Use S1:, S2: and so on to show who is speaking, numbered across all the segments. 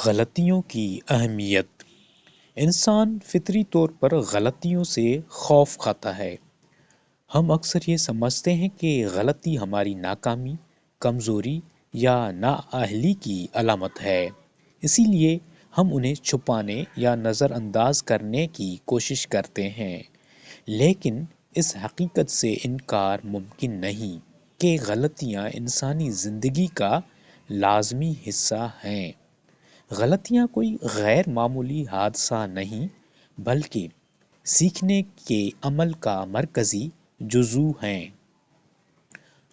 S1: غلطیوں کی اہمیت۔ انسان فطری طور پر غلطیوں سے خوف کھاتا ہے۔ ہم اکثر یہ سمجھتے ہیں کہ غلطی ہماری ناکامی، کمزوری یا نااہلی کی علامت ہے، اسی لیے ہم انہیں چھپانے یا نظر انداز کرنے کی کوشش کرتے ہیں۔ لیکن اس حقیقت سے انکار ممکن نہیں کہ غلطیاں انسانی زندگی کا لازمی حصہ ہیں۔ غلطیاں کوئی غیر معمولی حادثہ نہیں، بلکہ سیکھنے کے عمل کا مرکزی جزو ہیں۔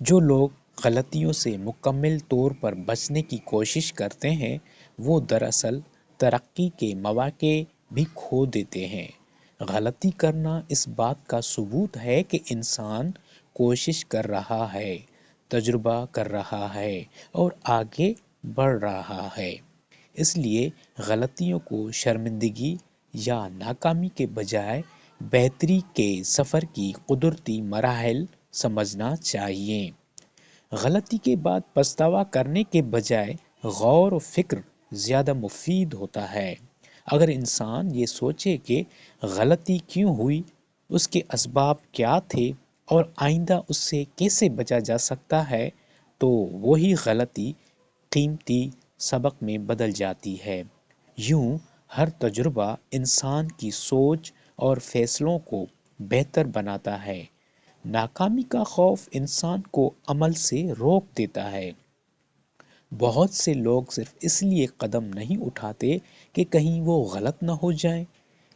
S1: جو لوگ غلطیوں سے مکمل طور پر بچنے کی کوشش کرتے ہیں، وہ دراصل ترقی کے مواقع بھی کھو دیتے ہیں۔ غلطی کرنا اس بات کا ثبوت ہے کہ انسان کوشش کر رہا ہے، تجربہ کر رہا ہے اور آگے بڑھ رہا ہے۔ اس لیے غلطیوں کو شرمندگی یا ناکامی کے بجائے بہتری کے سفر کی قدرتی مراحل سمجھنا چاہیے۔ غلطی کے بعد پچھتاوا کرنے کے بجائے غور و فکر زیادہ مفید ہوتا ہے۔ اگر انسان یہ سوچے کہ غلطی کیوں ہوئی، اس کے اسباب کیا تھے اور آئندہ اس سے کیسے بچا جا سکتا ہے، تو وہی غلطی قیمتی سبق میں بدل جاتی ہے۔ یوں ہر تجربہ انسان کی سوچ اور فیصلوں کو بہتر بناتا ہے۔ ناکامی کا خوف انسان کو عمل سے روک دیتا ہے۔ بہت سے لوگ صرف اس لیے قدم نہیں اٹھاتے کہ کہیں وہ غلط نہ ہو جائیں۔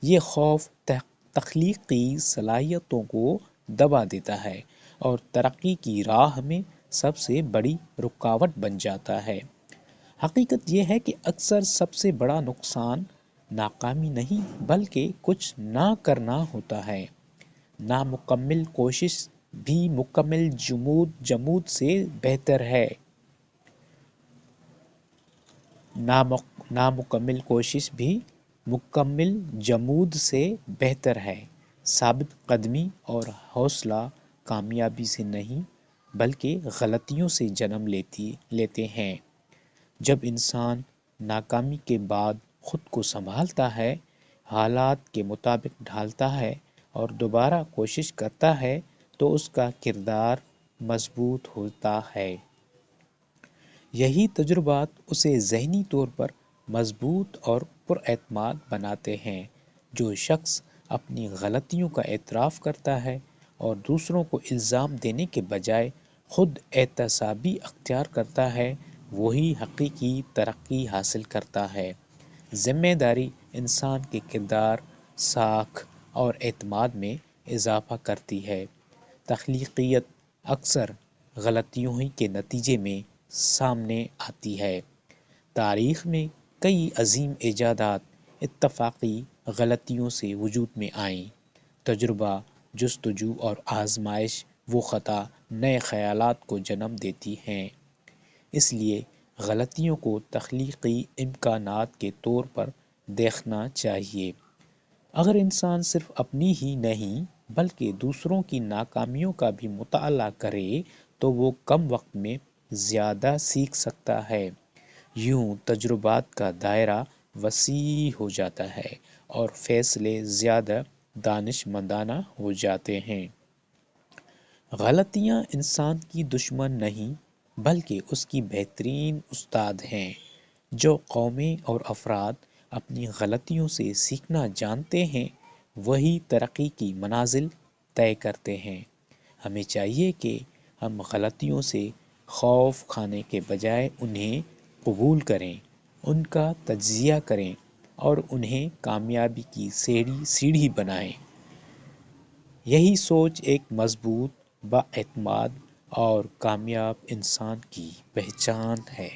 S1: یہ خوف تخلیقی صلاحیتوں کو دبا دیتا ہے اور ترقی کی راہ میں سب سے بڑی رکاوٹ بن جاتا ہے۔ حقیقت یہ ہے کہ اکثر سب سے بڑا نقصان ناکامی نہیں بلکہ کچھ نہ کرنا ہوتا ہے۔ نامکمل کوشش بھی مکمل جمود سے بہتر ہے۔ نامکمل کوشش بھی مکمل جمود سے بہتر ہے۔ ثابت قدمی اور حوصلہ کامیابی سے نہیں بلکہ غلطیوں سے جنم لیتے ہیں۔ جب انسان ناکامی کے بعد خود کو سنبھالتا ہے، حالات کے مطابق ڈھالتا ہے اور دوبارہ کوشش کرتا ہے تو اس کا کردار مضبوط ہوتا ہے۔ یہی تجربات اسے ذہنی طور پر مضبوط اور پر اعتماد بناتے ہیں۔ جو شخص اپنی غلطیوں کا اعتراف کرتا ہے اور دوسروں کو الزام دینے کے بجائے خود احتسابی اختیار کرتا ہے، وہی حقیقی ترقی حاصل کرتا ہے۔ ذمہ داری انسان کے کردار، ساکھ اور اعتماد میں اضافہ کرتی ہے۔ تخلیقیت اکثر غلطیوں ہی کے نتیجے میں سامنے آتی ہے۔ تاریخ میں کئی عظیم ایجادات اتفاقی غلطیوں سے وجود میں آئیں۔ تجربہ، جستجو اور آزمائش و خطا نئے خیالات کو جنم دیتی ہیں۔ اس لیے غلطیوں کو تخلیقی امکانات کے طور پر دیکھنا چاہیے۔ اگر انسان صرف اپنی ہی نہیں بلکہ دوسروں کی ناکامیوں کا بھی مطالعہ کرے تو وہ کم وقت میں زیادہ سیکھ سکتا ہے۔ یوں تجربات کا دائرہ وسیع ہو جاتا ہے اور فیصلے زیادہ دانشمندانہ ہو جاتے ہیں۔ غلطیاں انسان کی دشمن نہیں بلکہ اس کی بہترین استاد ہیں۔ جو قومیں اور افراد اپنی غلطیوں سے سیکھنا جانتے ہیں، وہی ترقی کی منازل طے کرتے ہیں۔ ہمیں چاہیے کہ ہم غلطیوں سے خوف کھانے کے بجائے انہیں قبول کریں، ان کا تجزیہ کریں اور انہیں کامیابی کی سیڑھی بنائیں۔ یہی سوچ ایک مضبوط، بااعتماد اور کامیاب انسان کی پہچان ہے۔